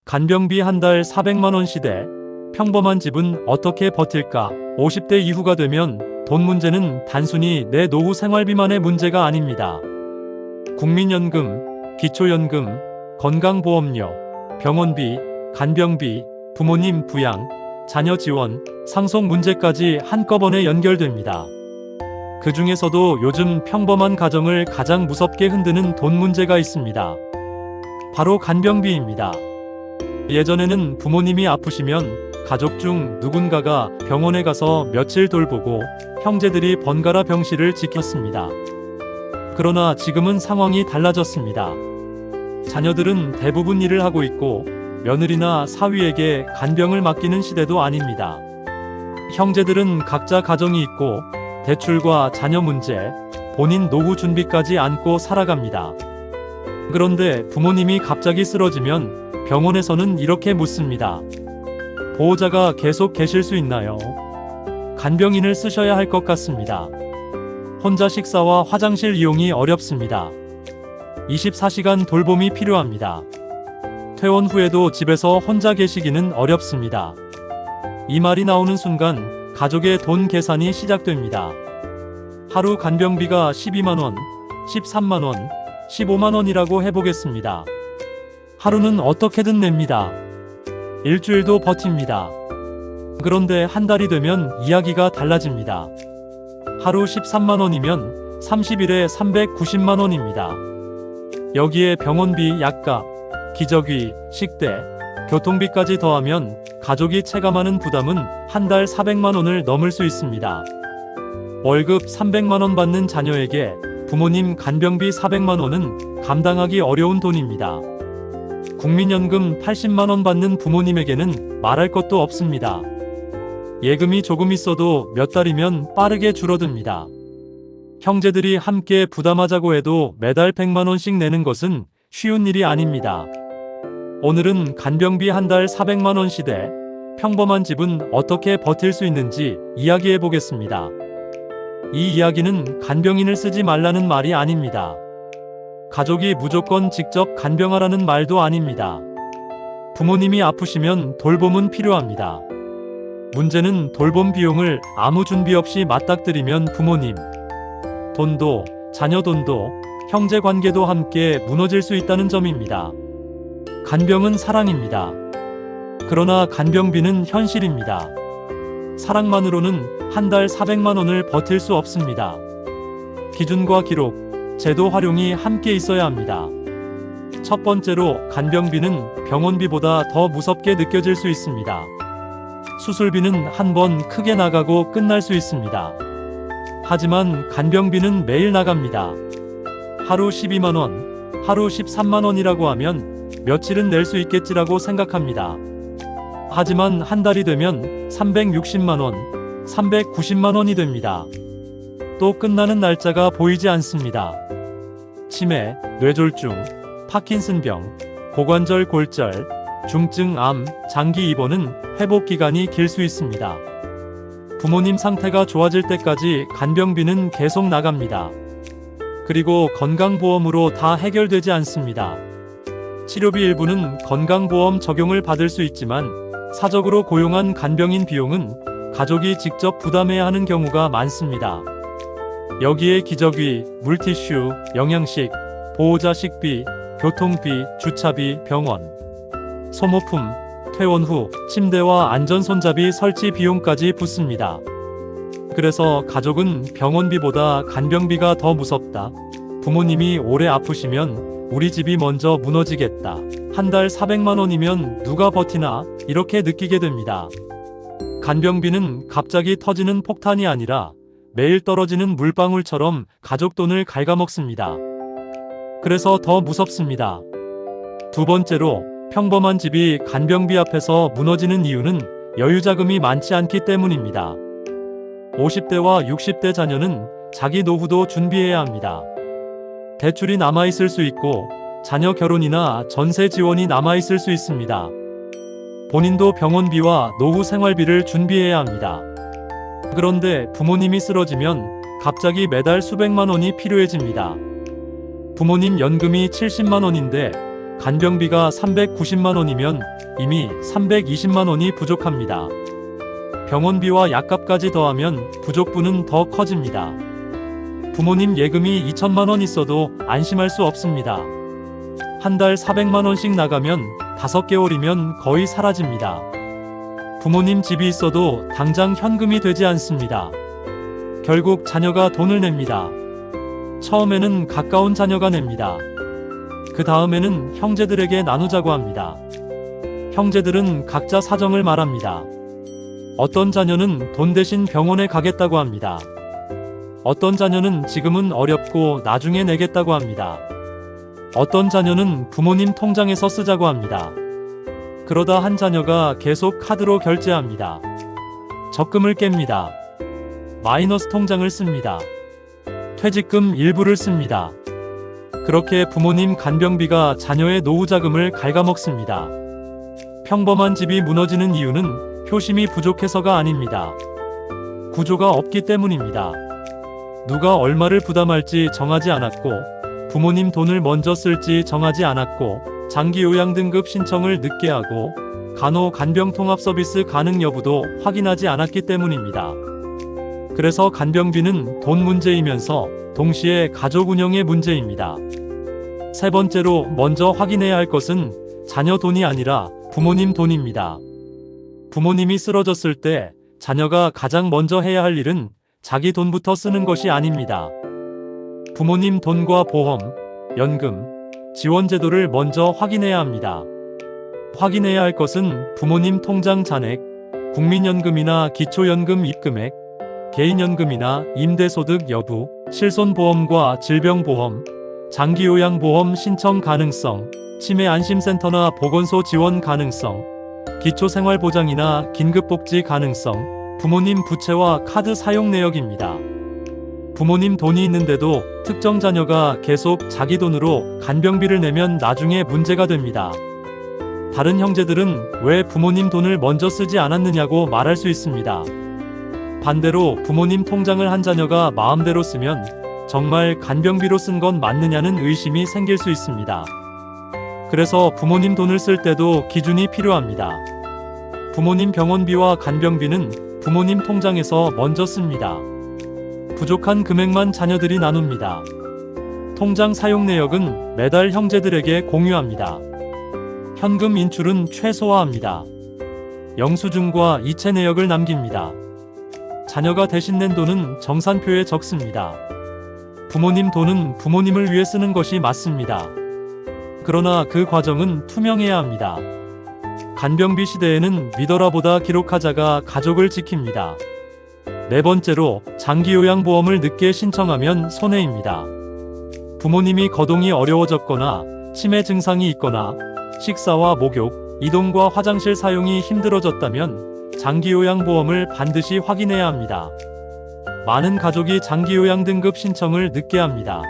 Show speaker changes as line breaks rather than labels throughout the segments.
간병비 한 달 400만 원 시대, 평범한 집은 어떻게 버틸까? 50대 이후가 되면 돈 문제는 단순히 내 노후 생활비만의 문제가 아닙니다. 국민연금, 기초연금, 건강보험료, 병원비, 간병비, 부모님 부양, 자녀 지원, 상속 문제까지 한꺼번에 연결됩니다. 그 중에서도 요즘 평범한 가정을 가장 무섭게 흔드는 돈 문제가 있습니다. 바로 간병비입니다. 예전에는 부모님이 아프시면 가족 중 누군가가 병원에 가서 며칠 돌보고 형제들이 번갈아 병실을 지켰습니다. 그러나 지금은 상황이 달라졌습니다. 자녀들은 대부분 일을 하고 있고 며느리나 사위에게 간병을 맡기는 시대도 아닙니다. 형제들은 각자 가정이 있고 대출과 자녀 문제, 본인 노후 준비까지 안고 살아갑니다. 그런데 부모님이 갑자기 쓰러지면 병원에서는 이렇게 묻습니다. 보호자가 계속 계실 수 있나요? 간병인을 쓰셔야 할 것 같습니다. 혼자 식사와 화장실 이용이 어렵습니다. 24시간 돌봄이 필요합니다. 퇴원 후에도 집에서 혼자 계시기는 어렵습니다. 이 말이 나오는 순간 가족의 돈 계산이 시작됩니다. 하루 간병비가 12만원, 13만원, 15만원이라고 해보겠습니다. 하루는 어떻게든 냅니다. 일주일도 버팁니다. 그런데 한 달이 되면 이야기가 달라집니다. 하루 13만원이면 30일에 390만원입니다. 여기에 병원비, 약값, 기저귀, 식대, 교통비까지 더하면 가족이 체감하는 부담은 한 달 400만원을 넘을 수 있습니다. 월급 300만원 받는 자녀에게 부모님 간병비 400만원은 감당하기 어려운 돈입니다. 국민연금 80만원 받는 부모님에게는 말할 것도 없습니다. 예금이 조금 있어도 몇 달이면 빠르게 줄어듭니다. 형제들이 함께 부담하자고 해도 매달 100만원씩 내는 것은 쉬운 일이 아닙니다. 오늘은 간병비 한 달 400만원 시대, 평범한 집은 어떻게 버틸 수 있는지 이야기해 보겠습니다. 이 이야기는 간병인을 쓰지 말라는 말이 아닙니다. 가족이 무조건 직접 간병하라는 말도 아닙니다. 부모님이 아프시면 돌봄은 필요합니다. 문제는 돌봄 비용을 아무 준비 없이 맞닥뜨리면 부모님 돈도, 자녀 돈도, 형제 관계도 함께 무너질 수 있다는 점입니다. 간병은 사랑입니다. 그러나 간병비는 현실입니다. 사랑만으로는 한 달 400만원을 버틸 수 없습니다. 기준과 기록, 제도 활용이 함께 있어야 합니다. 첫 번째로 간병비는 병원비보다 더 무섭게 느껴질 수 있습니다. 수술비는 한 번 크게 나가고 끝날 수 있습니다. 하지만 간병비는 매일 나갑니다. 하루 12만원, 하루 13만원이라고 하면 며칠은 낼 수 있겠지라고 생각합니다. 하지만 한 달이 되면 360만원, 390만원이 됩니다. 또 끝나는 날짜가 보이지 않습니다. 치매, 뇌졸중, 파킨슨병, 고관절 골절, 중증 암, 장기 입원은 회복 기간이 길 수 있습니다. 부모님 상태가 좋아질 때까지 간병비는 계속 나갑니다. 그리고 건강보험으로 다 해결되지 않습니다. 치료비 일부는 건강보험 적용을 받을 수 있지만 사적으로 고용한 간병인 비용은 가족이 직접 부담해야 하는 경우가 많습니다. 여기에 기저귀, 물티슈, 영양식, 보호자 식비, 교통비, 주차비, 병원, 소모품, 퇴원 후 침대와 안전손잡이 설치 비용까지 붙습니다. 그래서 가족은 병원비보다 간병비가 더 무섭다. 부모님이 오래 아프시면 우리 집이 먼저 무너지겠다. 한 달 400만원이면 누가 버티나? 이렇게 느끼게 됩니다. 간병비는 갑자기 터지는 폭탄이 아니라 매일 떨어지는 물방울처럼 가족 돈을 갉아먹습니다. 그래서 더 무섭습니다. 두 번째로, 평범한 집이 간병비 앞에서 무너지는 이유는 여유자금이 많지 않기 때문입니다. 50대와 60대 자녀는 자기 노후도 준비해야 합니다. 대출이 남아있을 수 있고 자녀 결혼이나 전세 지원이 남아있을 수 있습니다. 본인도 병원비와 노후 생활비를 준비해야 합니다. 그런데 부모님이 쓰러지면 갑자기 매달 수백만 원이 필요해집니다. 부모님 연금이 70만 원인데 간병비가 390만 원이면 이미 320만 원이 부족합니다. 병원비와 약값까지 더하면 부족분은 더 커집니다. 부모님 예금이 2천만 원 있어도 안심할 수 없습니다. 한 달 400만 원씩 나가면 5개월이면 거의 사라집니다. 부모님 집이 있어도 당장 현금이 되지 않습니다. 결국 자녀가 돈을 냅니다. 처음에는 가까운 자녀가 냅니다. 그 다음에는 형제들에게 나누자고 합니다. 형제들은 각자 사정을 말합니다. 어떤 자녀는 돈 대신 병원에 가겠다고 합니다. 어떤 자녀는 지금은 어렵고 나중에 내겠다고 합니다. 어떤 자녀는 부모님 통장에서 쓰자고 합니다. 그러다 한 자녀가 계속 카드로 결제합니다. 적금을 깹니다. 마이너스 통장을 씁니다. 퇴직금 일부를 씁니다. 그렇게 부모님 간병비가 자녀의 노후 자금을 갉아먹습니다. 평범한 집이 무너지는 이유는 효심이 부족해서가 아닙니다. 구조가 없기 때문입니다. 누가 얼마를 부담할지 정하지 않았고, 부모님 돈을 먼저 쓸지 정하지 않았고, 장기 요양 등급 신청을 늦게 하고, 간호 간병 통합 서비스 가능 여부도 확인하지 않았기 때문입니다. 그래서 간병비는 돈 문제이면서 동시에 가족 운영의 문제입니다. 세 번째로 먼저 확인해야 할 것은 자녀 돈이 아니라 부모님 돈입니다. 부모님이 쓰러졌을 때 자녀가 가장 먼저 해야 할 일은 자기 돈부터 쓰는 것이 아닙니다. 부모님 돈과 보험, 연금, 지원제도를 먼저 확인해야 합니다. 확인해야 할 것은 부모님 통장 잔액, 국민연금이나 기초연금 입금액, 개인연금이나 임대소득 여부, 실손보험과 질병보험, 장기요양보험 신청 가능성, 치매안심센터나 보건소 지원 가능성, 기초생활보장이나 긴급복지 가능성, 부모님 부채와 카드 사용 내역입니다. 부모님 돈이 있는데도 특정 자녀가 계속 자기 돈으로 간병비를 내면 나중에 문제가 됩니다. 다른 형제들은 왜 부모님 돈을 먼저 쓰지 않았느냐고 말할 수 있습니다. 반대로 부모님 통장을 한 자녀가 마음대로 쓰면 정말 간병비로 쓴 건 맞느냐는 의심이 생길 수 있습니다. 그래서 부모님 돈을 쓸 때도 기준이 필요합니다. 부모님 병원비와 간병비는 부모님 통장에서 먼저 씁니다. 부족한 금액만 자녀들이 나눕니다. 통장 사용 내역은 매달 형제들에게 공유합니다. 현금 인출은 최소화합니다. 영수증과 이체 내역을 남깁니다. 자녀가 대신 낸 돈은 정산표에 적습니다. 부모님 돈은 부모님을 위해 쓰는 것이 맞습니다. 그러나 그 과정은 투명해야 합니다. 간병비 시대에는 믿어라보다 기록하자가 가족을 지킵니다. 네 번째로 장기요양보험을 늦게 신청하면 손해입니다. 부모님이 거동이 어려워졌거나 치매 증상이 있거나 식사와 목욕, 이동과 화장실 사용이 힘들어졌다면 장기요양보험을 반드시 확인해야 합니다. 많은 가족이 장기요양 등급 신청을 늦게 합니다.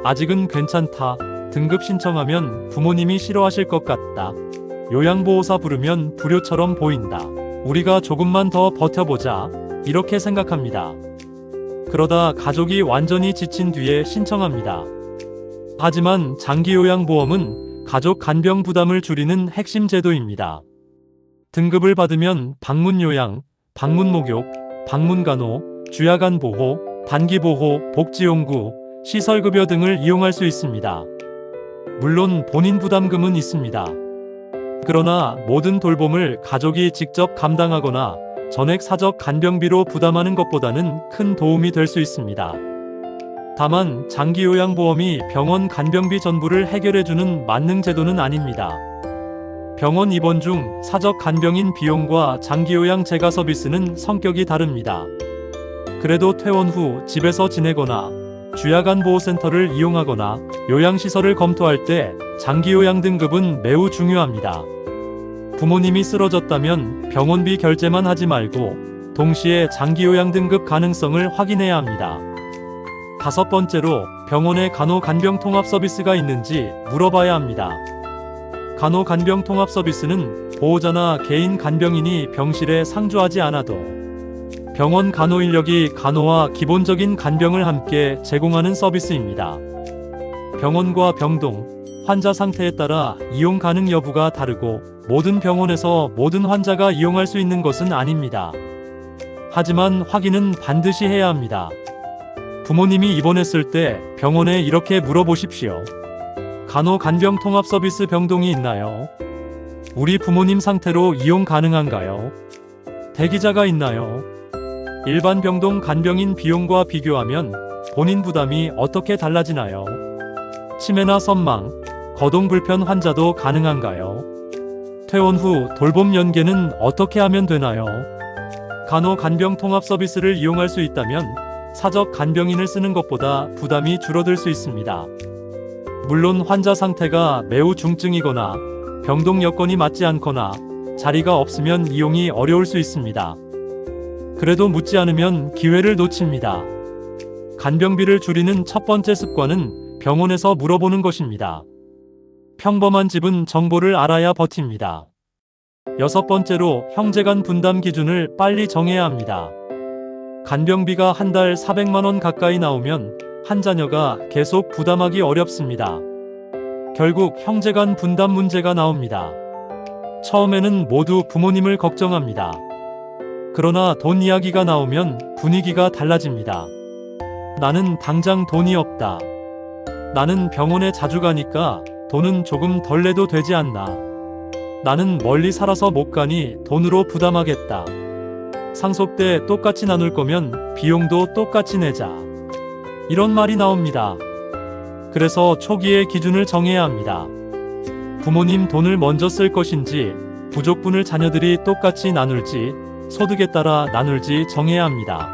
아직은 괜찮다. 등급 신청하면 부모님이 싫어하실 것 같다. 요양보호사 부르면 불효처럼 보인다. 우리가 조금만 더 버텨보자. 이렇게 생각합니다. 그러다 가족이 완전히 지친 뒤에 신청합니다. 하지만 장기요양보험은 가족 간병 부담을 줄이는 핵심 제도입니다. 등급을 받으면 방문요양, 방문목욕, 방문간호, 주야간 보호, 단기보호, 복지용구, 시설급여 등을 이용할 수 있습니다. 물론 본인 부담금은 있습니다. 그러나 모든 돌봄을 가족이 직접 감당하거나 전액 사적 간병비로 부담하는 것보다는 큰 도움이 될 수 있습니다. 다만 장기요양보험이 병원 간병비 전부를 해결해주는 만능 제도는 아닙니다. 병원 입원 중 사적 간병인 비용과 장기요양 재가 서비스는 성격이 다릅니다. 그래도 퇴원 후 집에서 지내거나 주야간 보호센터를 이용하거나 요양시설을 검토할 때 장기요양 등급은 매우 중요합니다. 부모님이 쓰러졌다면 병원비 결제만 하지 말고 동시에 장기요양 등급 가능성을 확인해야 합니다. 다섯 번째로 병원에 간호 간병 통합 서비스가 있는지 물어봐야 합니다. 간호 간병 통합 서비스는 보호자나 개인 간병인이 병실에 상주하지 않아도 병원 간호 인력이 간호와 기본적인 간병을 함께 제공하는 서비스입니다. 병원과 병동, 환자 상태에 따라 이용 가능 여부가 다르고 모든 병원에서 모든 환자가 이용할 수 있는 것은 아닙니다. 하지만 확인은 반드시 해야 합니다. 부모님이 입원했을 때 병원에 이렇게 물어보십시오. 간호간병 통합 서비스 병동이 있나요? 우리 부모님 상태로 이용 가능한가요? 대기자가 있나요? 일반 병동 간병인 비용과 비교하면 본인 부담이 어떻게 달라지나요? 치매나 선망, 거동 불편 환자도 가능한가요? 퇴원 후 돌봄 연계는 어떻게 하면 되나요? 간호간병 통합 서비스를 이용할 수 있다면 사적 간병인을 쓰는 것보다 부담이 줄어들 수 있습니다. 물론 환자 상태가 매우 중증이거나 병동 여건이 맞지 않거나 자리가 없으면 이용이 어려울 수 있습니다. 그래도 묻지 않으면 기회를 놓칩니다. 간병비를 줄이는 첫 번째 습관은 병원에서 물어보는 것입니다. 평범한 집은 정보를 알아야 버팁니다. 여섯 번째로 형제간 분담 기준을 빨리 정해야 합니다. 간병비가 한 달 400만 원 가까이 나오면 한 자녀가 계속 부담하기 어렵습니다. 결국 형제간 분담 문제가 나옵니다. 처음에는 모두 부모님을 걱정합니다. 그러나 돈 이야기가 나오면 분위기가 달라집니다. 나는 당장 돈이 없다. 나는 병원에 자주 가니까 돈은 조금 덜 내도 되지 않나. 나는 멀리 살아서 못 가니 돈으로 부담하겠다. 상속 때 똑같이 나눌 거면 비용도 똑같이 내자. 이런 말이 나옵니다. 그래서 초기에 기준을 정해야 합니다. 부모님 돈을 먼저 쓸 것인지, 부족분을 자녀들이 똑같이 나눌지, 소득에 따라 나눌지 정해야 합니다.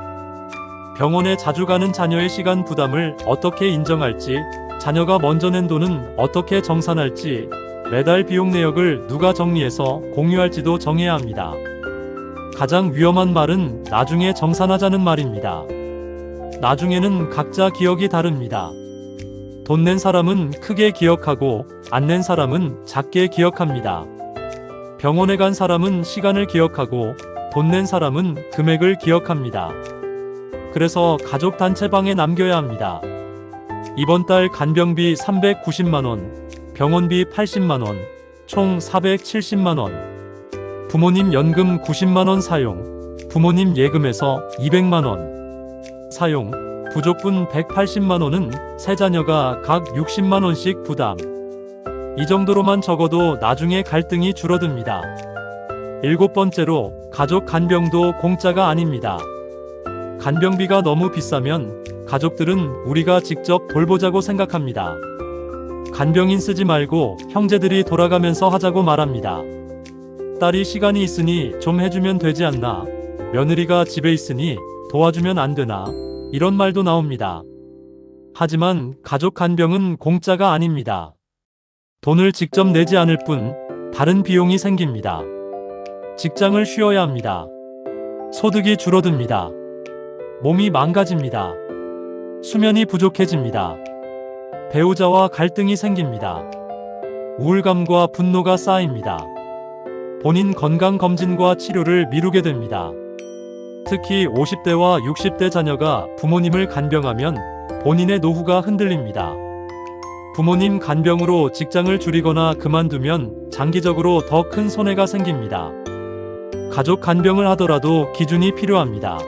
병원에 자주 가는 자녀의 시간 부담을 어떻게 인정할지, 자녀가 먼저 낸 돈은 어떻게 정산할지, 매달 비용 내역을 누가 정리해서 공유할지도 정해야 합니다. 가장 위험한 말은 나중에 정산하자는 말입니다. 나중에는 각자 기억이 다릅니다. 돈 낸 사람은 크게 기억하고 안 낸 사람은 작게 기억합니다. 병원에 간 사람은 시간을 기억하고 돈 낸 사람은 금액을 기억합니다. 그래서 가족 단체방에 남겨야 합니다. 이번 달 간병비 390만원, 병원비 80만원, 총 470만원. 부모님 연금 90만원 사용, 부모님 예금에서 200만원 사용, 부족분 180만원은 세 자녀가 각 60만원씩 부담. 이 정도로만 적어도 나중에 갈등이 줄어듭니다. 일곱 번째로 가족 간병도 공짜가 아닙니다. 간병비가 너무 비싸면 가족들은 우리가 직접 돌보자고 생각합니다. 간병인 쓰지 말고 형제들이 돌아가면서 하자고 말합니다. 딸이 시간이 있으니 좀 해주면 되지 않나? 며느리가 집에 있으니 도와주면 안 되나? 이런 말도 나옵니다. 하지만 가족 간병은 공짜가 아닙니다. 돈을 직접 내지 않을 뿐 다른 비용이 생깁니다. 직장을 쉬어야 합니다. 소득이 줄어듭니다. 몸이 망가집니다. 수면이 부족해집니다. 배우자와 갈등이 생깁니다. 우울감과 분노가 쌓입니다. 본인 건강검진과 치료를 미루게 됩니다. 특히 50대와 60대 자녀가 부모님을 간병하면 본인의 노후가 흔들립니다. 부모님 간병으로 직장을 줄이거나 그만두면 장기적으로 더 큰 손해가 생깁니다. 가족 간병을 하더라도 기준이 필요합니다.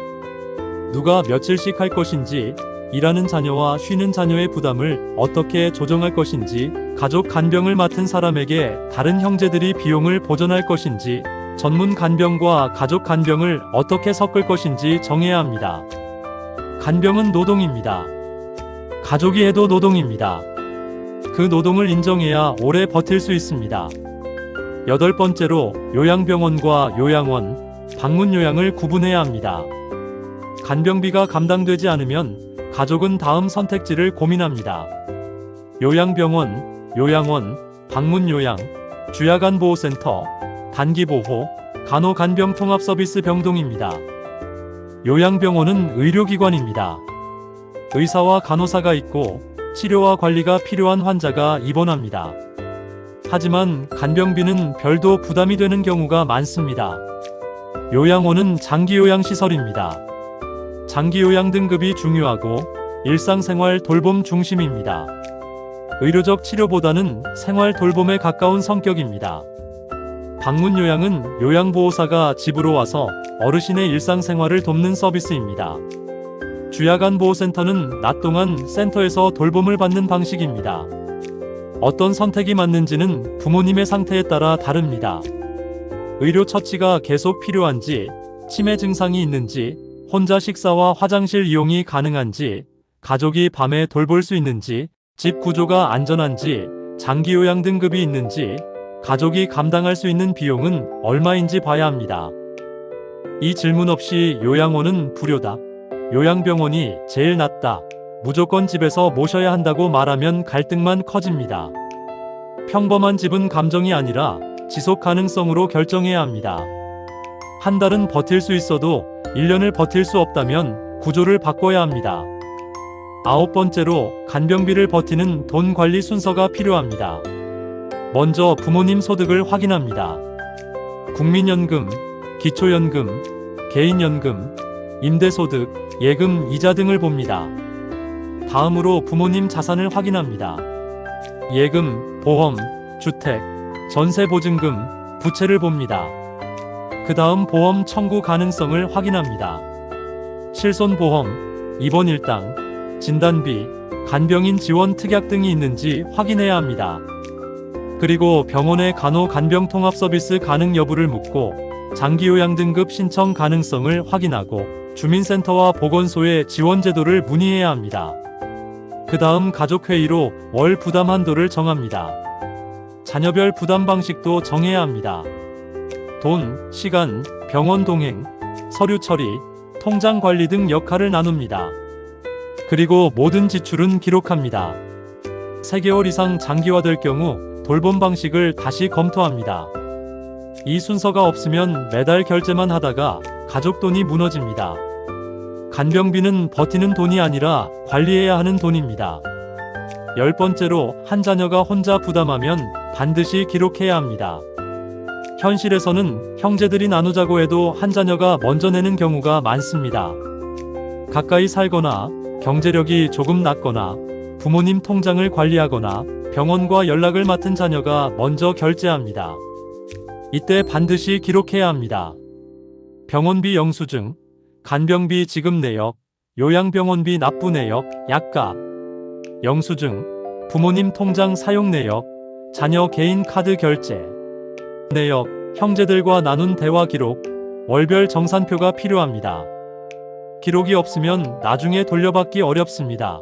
누가 며칠씩 할 것인지, 일하는 자녀와 쉬는 자녀의 부담을 어떻게 조정할 것인지, 가족 간병을 맡은 사람에게 다른 형제들이 비용을 보전할 것인지, 전문 간병과 가족 간병을 어떻게 섞을 것인지 정해야 합니다. 간병은 노동입니다. 가족이 해도 노동입니다. 그 노동을 인정해야 오래 버틸 수 있습니다. 여덟 번째로 요양병원과 요양원, 방문 요양을 구분해야 합니다. 간병비가 감당되지 않으면 가족은 다음 선택지를 고민합니다. 요양병원, 요양원, 방문요양, 주야간보호센터, 단기보호, 간호간병 통합서비스 병동입니다. 요양병원은 의료기관입니다. 의사와 간호사가 있고 치료와 관리가 필요한 환자가 입원합니다. 하지만 간병비는 별도 부담이 되는 경우가 많습니다. 요양원은 장기요양시설입니다. 장기요양 등급이 중요하고 일상생활 돌봄 중심입니다. 의료적 치료보다는 생활 돌봄에 가까운 성격입니다. 방문 요양은 요양보호사가 집으로 와서 어르신의 일상생활을 돕는 서비스입니다. 주야간보호센터는 낮 동안 센터에서 돌봄을 받는 방식입니다. 어떤 선택이 맞는지는 부모님의 상태에 따라 다릅니다. 의료 처치가 계속 필요한지, 치매 증상이 있는지, 혼자 식사와 화장실 이용이 가능한지, 가족이 밤에 돌볼 수 있는지, 집 구조가 안전한지, 장기 요양 등급이 있는지, 가족이 감당할 수 있는 비용은 얼마인지 봐야 합니다. 이 질문 없이 요양원은 불효다, 요양병원이 제일 낫다, 무조건 집에서 모셔야 한다고 말하면 갈등만 커집니다. 평범한 집은 감정이 아니라 지속 가능성으로 결정해야 합니다. 한 달은 버틸 수 있어도 1년을 버틸 수 없다면 구조를 바꿔야 합니다. 9번째로 간병비를 버티는 돈 관리 순서가 필요합니다. 먼저 부모님 소득을 확인합니다. 국민연금, 기초연금, 개인연금, 임대소득, 예금, 이자 등을 봅니다. 다음으로 부모님 자산을 확인합니다. 예금, 보험, 주택, 전세보증금, 부채를 봅니다. 그 다음 보험 청구 가능성을 확인합니다. 실손보험, 입원 일당, 진단비, 간병인 지원 특약 등이 있는지 확인해야 합니다. 그리고 병원의 간호-간병-통합 서비스 가능 여부를 묻고 장기요양 등급 신청 가능성을 확인하고 주민센터와 보건소의 지원 제도를 문의해야 합니다. 그 다음 가족회의로 월 부담 한도를 정합니다. 자녀별 부담 방식도 정해야 합니다. 돈, 시간, 병원 동행, 서류 처리, 통장 관리 등 역할을 나눕니다. 그리고 모든 지출은 기록합니다. 3개월 이상 장기화될 경우 돌봄 방식을 다시 검토합니다. 이 순서가 없으면 매달 결제만 하다가 가족 돈이 무너집니다. 간병비는 버티는 돈이 아니라 관리해야 하는 돈입니다. 10번째로 한 자녀가 혼자 부담하면 반드시 기록해야 합니다. 현실에서는 형제들이 나누자고 해도 한 자녀가 먼저 내는 경우가 많습니다. 가까이 살거나 경제력이 조금 낮거나 부모님 통장을 관리하거나 병원과 연락을 맡은 자녀가 먼저 결제합니다. 이때 반드시 기록해야 합니다. 병원비 영수증, 간병비 지급 내역, 요양병원비 납부 내역, 약값, 영수증, 부모님 통장 사용 내역, 자녀 개인 카드 결제 내역, 형제들과 나눈 대화 기록, 월별 정산표가 필요합니다. 기록이 없으면 나중에 돌려받기 어렵습니다.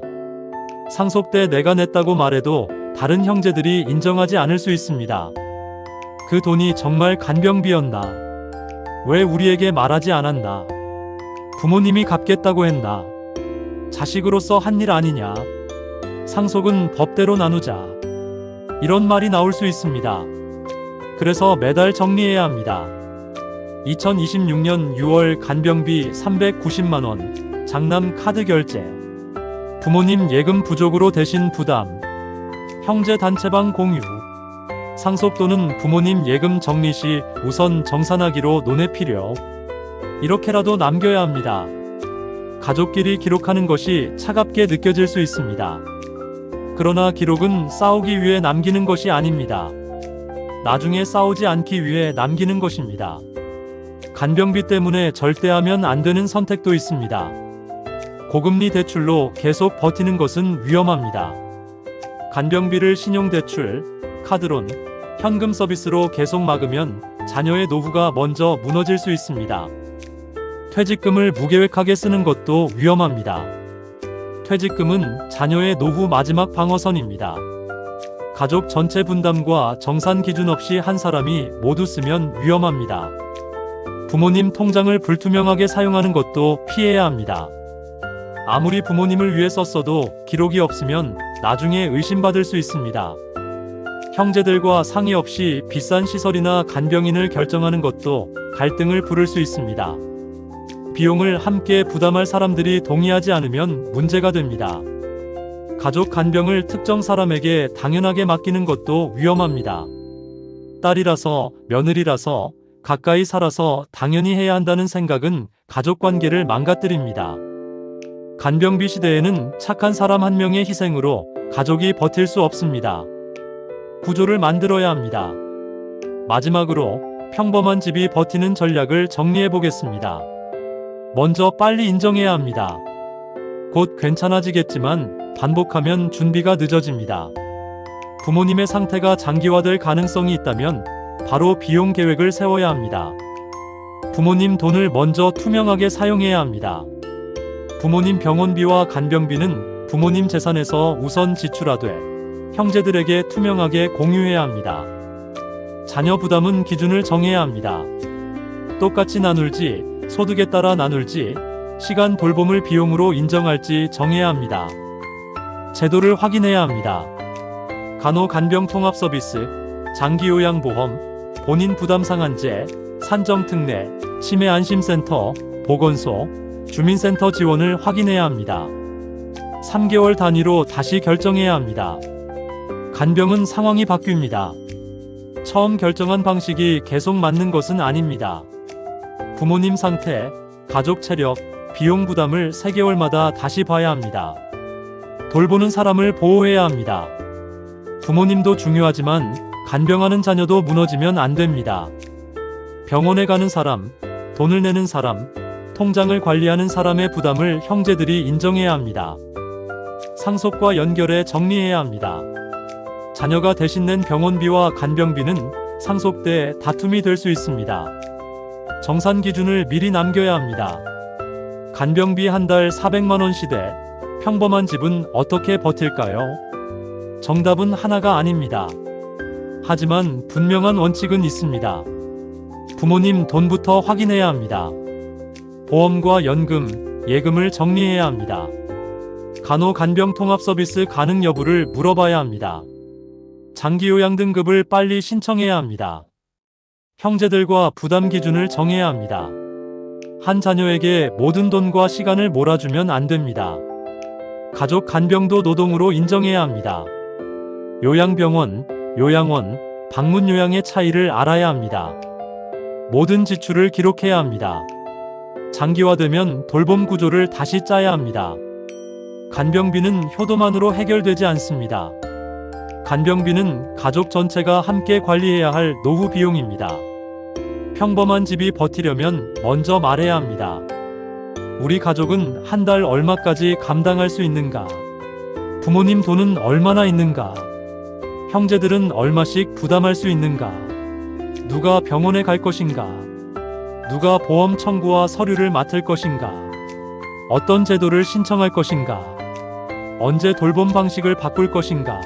상속 때 내가 냈다고 말해도 다른 형제들이 인정하지 않을 수 있습니다. 그 돈이 정말 간병비였나? 왜 우리에게 말하지 않았나? 부모님이 갚겠다고 했나? 자식으로서 한 일 아니냐? 상속은 법대로 나누자. 이런 말이 나올 수 있습니다. 그래서 매달 정리해야 합니다. 2026년 6월 간병비 390만원, 장남 카드 결제, 부모님 예금 부족으로 대신 부담, 형제 단체방 공유, 상속 또는 부모님 예금 정리 시 우선 정산하기로 논의 필요. 이렇게라도 남겨야 합니다. 가족끼리 기록하는 것이 차갑게 느껴질 수 있습니다. 그러나 기록은 싸우기 위해 남기는 것이 아닙니다. 나중에 싸우지 않기 위해 남기는 것입니다. 간병비 때문에 절대 하면 안 되는 선택도 있습니다. 고금리 대출로 계속 버티는 것은 위험합니다. 간병비를 신용대출, 카드론, 현금 서비스로 계속 막으면 자녀의 노후가 먼저 무너질 수 있습니다. 퇴직금을 무계획하게 쓰는 것도 위험합니다. 퇴직금은 자녀의 노후 마지막 방어선입니다. 가족 전체 분담과 정산 기준 없이 한 사람이 모두 쓰면 위험합니다. 부모님 통장을 불투명하게 사용하는 것도 피해야 합니다. 아무리 부모님을 위해 썼어도 기록이 없으면 나중에 의심받을 수 있습니다. 형제들과 상의 없이 비싼 시설이나 간병인을 결정하는 것도 갈등을 부를 수 있습니다. 비용을 함께 부담할 사람들이 동의하지 않으면 문제가 됩니다. 가족 간병을 특정 사람에게 당연하게 맡기는 것도 위험합니다. 딸이라서, 며느리라서, 가까이 살아서 당연히 해야 한다는 생각은 가족관계를 망가뜨립니다. 간병비 시대에는 착한 사람 한 명의 희생으로 가족이 버틸 수 없습니다. 구조를 만들어야 합니다. 마지막으로 평범한 집이 버티는 전략을 정리해 보겠습니다. 먼저 빨리 인정해야 합니다. 곧 괜찮아지겠지만 반복하면 준비가 늦어집니다. 부모님의 상태가 장기화될 가능성이 있다면 바로 비용 계획을 세워야 합니다. 부모님 돈을 먼저 투명하게 사용해야 합니다. 부모님 병원비와 간병비는 부모님 재산에서 우선 지출하되 형제들에게 투명하게 공유해야 합니다. 자녀 부담은 기준을 정해야 합니다. 똑같이 나눌지, 소득에 따라 나눌지, 시간 돌봄을 비용으로 인정할지 정해야 합니다. 제도를 확인해야 합니다. 간호간병통합서비스, 장기요양보험, 본인 부담 상한제, 산정특례, 치매안심센터, 보건소, 주민센터 지원을 확인해야 합니다. 3개월 단위로 다시 결정해야 합니다. 간병은 상황이 바뀝니다. 처음 결정한 방식이 계속 맞는 것은 아닙니다. 부모님 상태, 가족 체력, 비용 부담을 3개월마다 다시 봐야 합니다. 돌보는 사람을 보호해야 합니다. 부모님도 중요하지만 간병하는 자녀도 무너지면 안 됩니다. 병원에 가는 사람, 돈을 내는 사람, 통장을 관리하는 사람의 부담을 형제들이 인정해야 합니다. 상속과 연결해 정리해야 합니다. 자녀가 대신 낸 병원비와 간병비는 상속 때 다툼이 될 수 있습니다. 정산 기준을 미리 남겨야 합니다. 간병비 한 달 400만원 시대, 평범한 집은 어떻게 버틸까요? 정답은 하나가 아닙니다. 하지만 분명한 원칙은 있습니다. 부모님 돈부터 확인해야 합니다. 보험과 연금, 예금을 정리해야 합니다. 간호간병통합서비스 가능 여부를 물어봐야 합니다. 장기요양 등급을 빨리 신청해야 합니다. 형제들과 부담 기준을 정해야 합니다. 한 자녀에게 모든 돈과 시간을 몰아주면 안 됩니다. 가족 간병도 노동으로 인정해야 합니다. 요양병원, 요양원, 방문 요양의 차이를 알아야 합니다. 모든 지출을 기록해야 합니다. 장기화되면 돌봄 구조를 다시 짜야 합니다. 간병비는 효도만으로 해결되지 않습니다. 간병비는 가족 전체가 함께 관리해야 할 노후 비용입니다. 평범한 집이 버티려면 먼저 말해야 합니다. 우리 가족은 한 달 얼마까지 감당할 수 있는가? 부모님 돈은 얼마나 있는가? 형제들은 얼마씩 부담할 수 있는가? 누가 병원에 갈 것인가? 누가 보험 청구와 서류를 맡을 것인가? 어떤 제도를 신청할 것인가? 언제 돌봄 방식을 바꿀 것인가?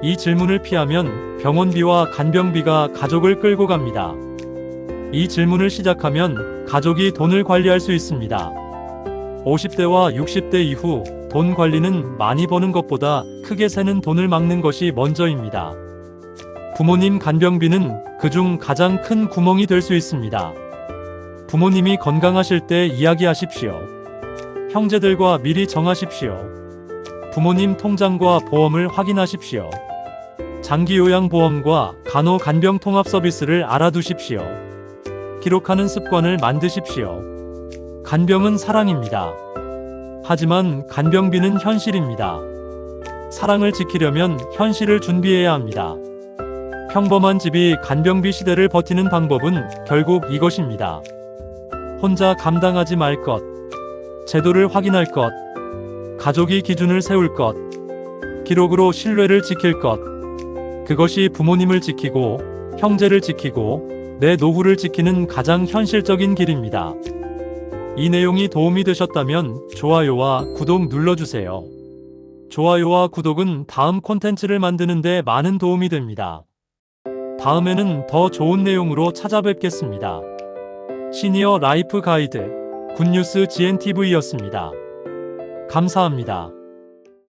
이 질문을 피하면 병원비와 간병비가 가족을 끌고 갑니다. 이 질문을 시작하면 가족이 돈을 관리할 수 있습니다. 50대와 60대 이후 돈 관리는 많이 버는 것보다 크게 새는 돈을 막는 것이 먼저입니다. 부모님 간병비는 그중 가장 큰 구멍이 될 수 있습니다. 부모님이 건강하실 때 이야기하십시오. 형제들과 미리 정하십시오. 부모님 통장과 보험을 확인하십시오. 장기요양보험과 간호간병통합서비스를 알아두십시오. 기록하는 습관을 만드십시오. 간병은 사랑입니다. 하지만 간병비는 현실입니다. 사랑을 지키려면 현실을 준비해야 합니다. 평범한 집이 간병비 시대를 버티는 방법은 결국 이것입니다. 혼자 감당하지 말 것, 제도를 확인할 것, 가족이 기준을 세울 것, 기록으로 신뢰를 지킬 것, 그것이 부모님을 지키고 형제를 지키고 내 노후를 지키는 가장 현실적인 길입니다. 이 내용이 도움이 되셨다면 좋아요와 구독 눌러주세요. 좋아요와 구독은 다음 콘텐츠를 만드는 데 많은 도움이 됩니다. 다음에는 더 좋은 내용으로 찾아뵙겠습니다. 시니어 라이프 가이드 굿뉴스 GNTV였습니다. 감사합니다.